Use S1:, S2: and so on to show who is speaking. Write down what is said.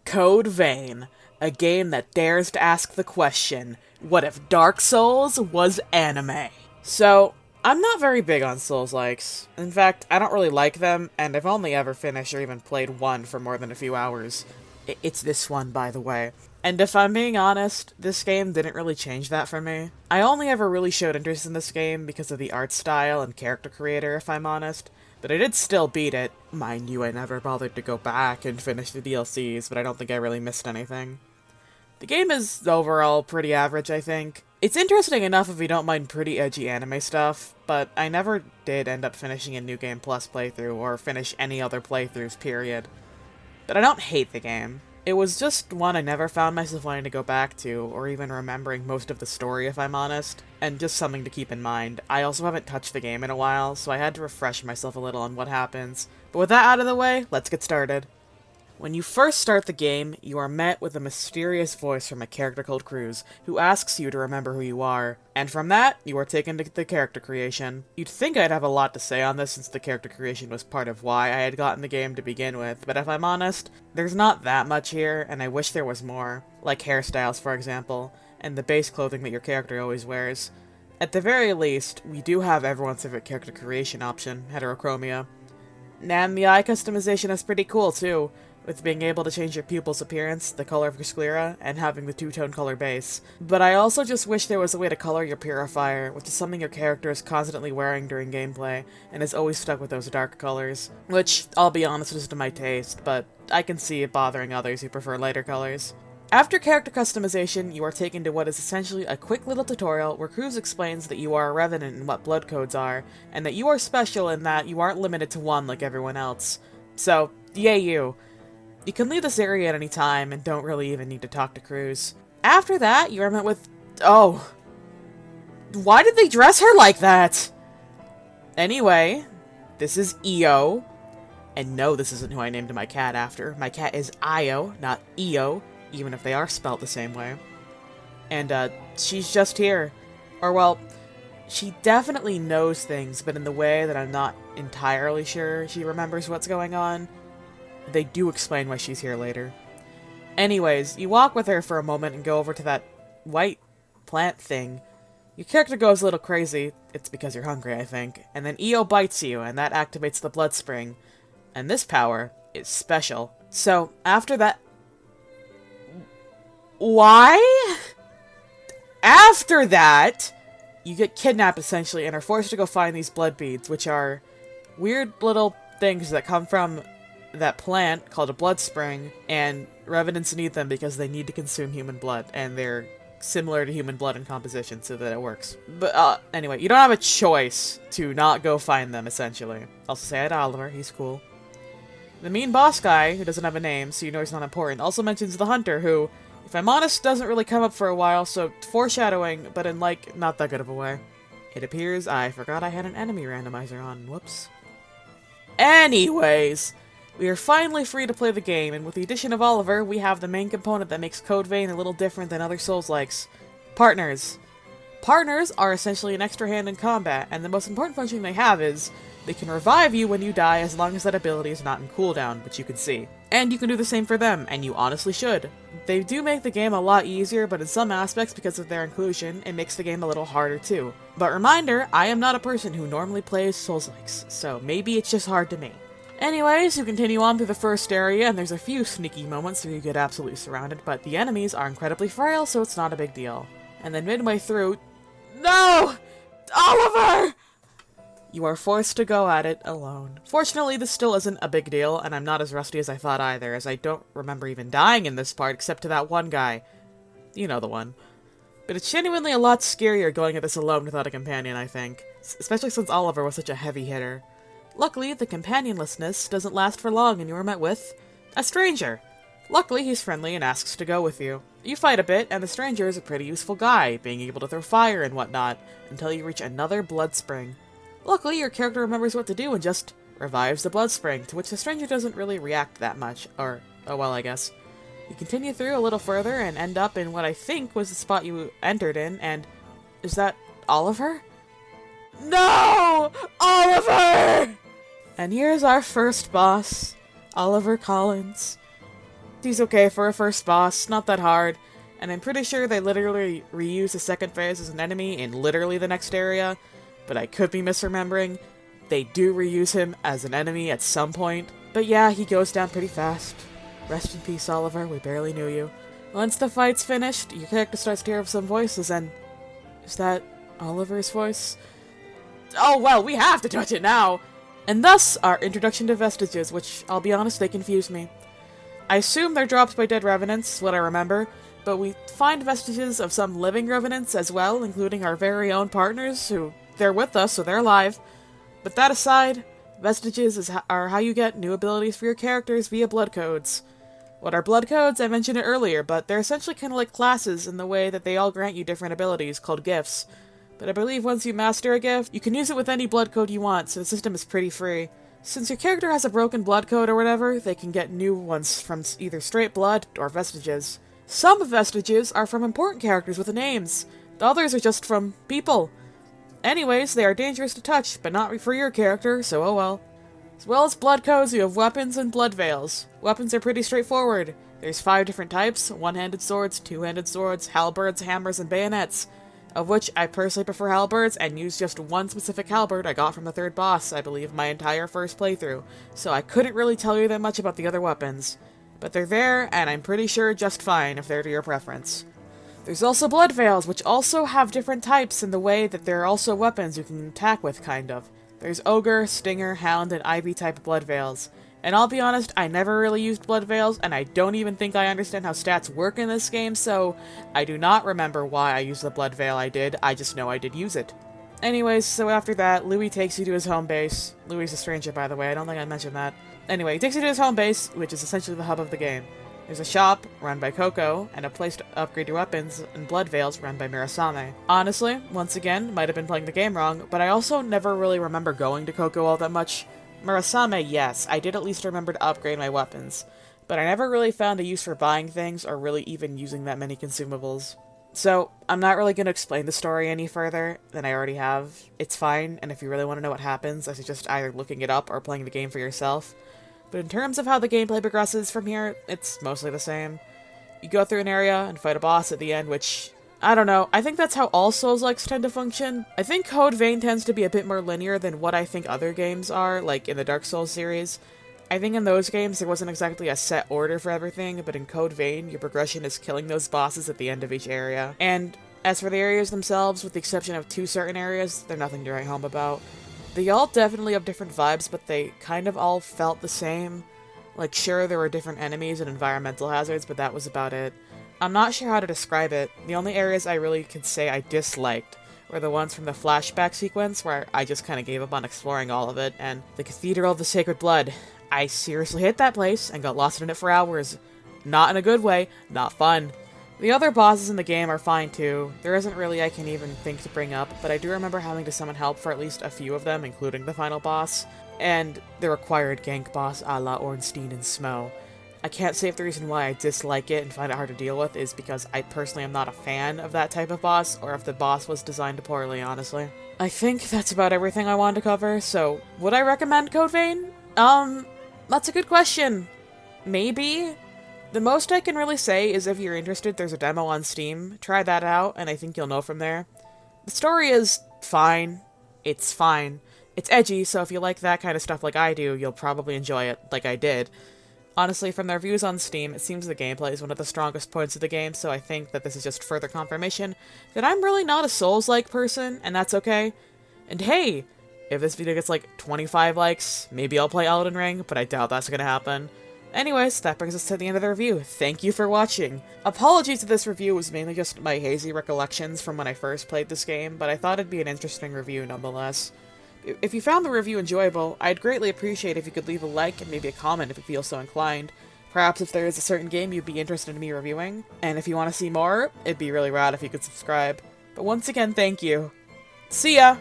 S1: Code Vein, a game that dares to ask the question, what if Dark Souls was anime? So, I'm not very big on Souls-likes. In fact, I don't really like them, and I've only ever finished or even played one for more than a few hours. It's this one, by the way. And if I'm being honest, this game didn't really change that for me. I only ever really showed interest in this game because of the art style and character creator, if I'm honest. But I did still beat it. Mind you, I never bothered to go back and finish the DLCs, but I don't think I really missed anything. The game is overall pretty average, I think. It's interesting enough if you don't mind pretty edgy anime stuff, but I never did end up finishing a New Game Plus playthrough or finish any other playthroughs, period. But I don't hate the game. It was just one I never found myself wanting to go back to, or even remembering most of the story if I'm honest, and just something to keep in mind. I also haven't touched the game in a while, so I had to refresh myself a little on what happens. But with that out of the way, let's get started. When you first start the game, you are met with a mysterious voice from a character called Cruz, who asks you to remember who you are, and from that, you are taken to the character creation. You'd think I'd have a lot to say on this since the character creation was part of why I had gotten the game to begin with, but if I'm honest, there's not that much here, and I wish there was more, like hairstyles for example, and the base clothing that your character always wears. At the very least, we do have everyone's favorite character creation option, heterochromia. And the eye customization is pretty cool too, with being able to change your pupil's appearance, the color of your sclera, and having the two-tone color base. But I also just wish there was a way to color your purifier, which is something your character is constantly wearing during gameplay, and is always stuck with those dark colors. Which, I'll be honest, is to my taste, but I can see it bothering others who prefer lighter colors. After character customization, you are taken to what is essentially a quick little tutorial where Cruz explains that you are a Revenant and what blood codes are, and that you are special in that you aren't limited to one like everyone else. So, yay you. You can leave this area at any time and don't really even need to talk to Cruz. After that, you are met with... Oh. Why did they dress her like that? Anyway, this is Io. And no, this isn't who I named my cat after. My cat is Io, not Io, even if they are spelt the same way. And, she's just here. Or, well, she definitely knows things, but in the way that I'm not entirely sure she remembers what's going on. They do explain why she's here later. Anyways, you walk with her for a moment and go over to that white plant thing. Your character goes a little crazy. It's because you're hungry, I think. And then Io bites you, and that activates the blood spring. And this power is special. So, after that... Why? After that, you get kidnapped, essentially, and are forced to go find these blood beads, which are weird little things that come from that plant called a blood spring, and Revenants need them because they need to consume human blood, and they're similar to human blood in composition so that it works. But, anyway, you don't have a choice to not go find them, essentially. Also say hi to Oliver, he's cool. The mean boss guy, who doesn't have a name, so you know he's not important, also mentions the hunter, who, if I'm honest, doesn't really come up for a while, so foreshadowing, but in, like, not that good of a way. It appears I forgot I had an enemy randomizer on, whoops. Anyways, we are finally free to play the game, and with the addition of Oliver, we have the main component that makes Code Vein a little different than other Souls-likes. Partners. Partners are essentially an extra hand in combat, and the most important function they have is they can revive you when you die as long as that ability is not in cooldown, which you can see. And you can do the same for them, and you honestly should. They do make the game a lot easier, but in some aspects, because of their inclusion, it makes the game a little harder too. But reminder, I am not a person who normally plays Souls-likes, so maybe it's just hard to me. Anyways, you continue on through the first area, and there's a few sneaky moments where you get absolutely surrounded, but the enemies are incredibly frail, so it's not a big deal. And then midway through... No! Oliver! You are forced to go at it alone. Fortunately, this still isn't a big deal, and I'm not as rusty as I thought either, as I don't remember even dying in this part except to that one guy. You know the one. But it's genuinely a lot scarier going at this alone without a companion, I think. Especially since Oliver was such a heavy hitter. Luckily, the companionlessness doesn't last for long and you are met with a stranger. Luckily, he's friendly and asks to go with you. You fight a bit, and the stranger is a pretty useful guy, being able to throw fire and whatnot, until you reach another blood spring. Luckily, your character remembers what to do and just revives the blood spring, to which the stranger doesn't really react that much, or, oh well, I guess. You continue through a little further and end up in what I think was the spot you entered in, and is that Oliver? No! Oliver! And here's our first boss, Oliver Collins. He's okay for a first boss, not that hard, and I'm pretty sure they literally reuse the second phase as an enemy in literally the next area, but I could be misremembering. They do reuse him as an enemy at some point, but yeah, he goes down pretty fast. Rest in peace, Oliver, we barely knew you. Once the fight's finished, your character starts to hear some voices, and... is that Oliver's voice? Oh well, we have to touch it now! And thus, our introduction to Vestiges, which, I'll be honest, they confuse me. I assume they're dropped by dead revenants, is what I remember, but we find vestiges of some living revenants as well, including our very own partners, who, they're with us, so they're alive. But that aside, vestiges are how you get new abilities for your characters via blood codes. What are blood codes? I mentioned it earlier, but they're essentially kind of like classes in the way that they all grant you different abilities, called gifts. But I believe once you master a gift, you can use it with any blood code you want, so the system is pretty free. Since your character has a broken blood code or whatever, they can get new ones from either straight blood or vestiges. Some vestiges are from important characters with names. The others are just from people. Anyways, they are dangerous to touch, but not for your character, so oh well. As well as blood codes, you have weapons and blood veils. Weapons are pretty straightforward. There's 5 different types: one-handed swords, two-handed swords, halberds, hammers, and bayonets. Of which I personally prefer halberds, and use just one specific halberd I got from the 3rd boss, I believe, my entire first playthrough, so I couldn't really tell you that much about the other weapons. But they're there, and I'm pretty sure just fine if they're to your preference. There's also blood veils, which also have different types in the way that they're also weapons you can attack with, kind of. There's Ogre, Stinger, Hound, and Ivy type blood veils. And I'll be honest, I never really used blood veils, and I don't even think I understand how stats work in this game, so I do not remember why I used the blood veil I did, I just know I did use it. Anyways, so after that, Louis takes you to his home base. Louis is a stranger, by the way, I don't think I mentioned that. Anyway, he takes you to his home base, which is essentially the hub of the game. There's a shop, run by Coco, and a place to upgrade your weapons, and blood veils, run by Mirasame. Honestly, once again, might have been playing the game wrong, but I also never really remember going to Coco all that much. Mirasame, yes, I did at least remember to upgrade my weapons, but I never really found a use for buying things or really even using that many consumables. So, I'm not really going to explain the story any further than I already have. It's fine, and if you really want to know what happens, I suggest either looking it up or playing the game for yourself. But in terms of how the gameplay progresses from here, it's mostly the same. You go through an area and fight a boss at the end, which... I don't know, I think that's how all Souls-likes tend to function. I think Code Vein tends to be a bit more linear than what I think other games are, like in the Dark Souls series. I think in those games there wasn't exactly a set order for everything, but in Code Vein, your progression is killing those bosses at the end of each area. And as for the areas themselves, with the exception of 2 certain areas, they're nothing to write home about. They all definitely have different vibes, but they kind of all felt the same. Like, sure, there were different enemies and environmental hazards, but that was about it. I'm not sure how to describe it. The only areas I really could say I disliked were the ones from the flashback sequence, where I just kind of gave up on exploring all of it, and the Cathedral of the Sacred Blood. I seriously hit that place and got lost in it for hours. Not in a good way, not fun. The other bosses in the game are fine too. There isn't really I can even think to bring up, but I do remember having to summon help for at least a few of them, including the final boss, and the required gank boss a la Ornstein and Smo. I can't say if the reason why I dislike it and find it hard to deal with is because I personally am not a fan of that type of boss, or if the boss was designed poorly, honestly. I think that's about everything I wanted to cover, so would I recommend Code Vein? That's a good question. Maybe? The most I can really say is if you're interested, there's a demo on Steam. Try that out, and I think you'll know from there. The story is fine. It's fine. It's edgy, so if you like that kind of stuff like I do, you'll probably enjoy it, like I did. Honestly, from the reviews on Steam, it seems the gameplay is one of the strongest points of the game, so I think that this is just further confirmation that I'm really not a Souls-like person, and that's okay. And hey, if this video gets like 25 likes, maybe I'll play Elden Ring, but I doubt that's gonna happen. Anyways, that brings us to the end of the review. Thank you for watching. Apologies if this review was mainly just my hazy recollections from when I first played this game, but I thought it'd be an interesting review nonetheless. If you found the review enjoyable, I'd greatly appreciate if you could leave a like and maybe a comment if you feel so inclined. Perhaps if there is a certain game you'd be interested in me reviewing. And if you want to see more, it'd be really rad if you could subscribe. But once again, thank you. See ya!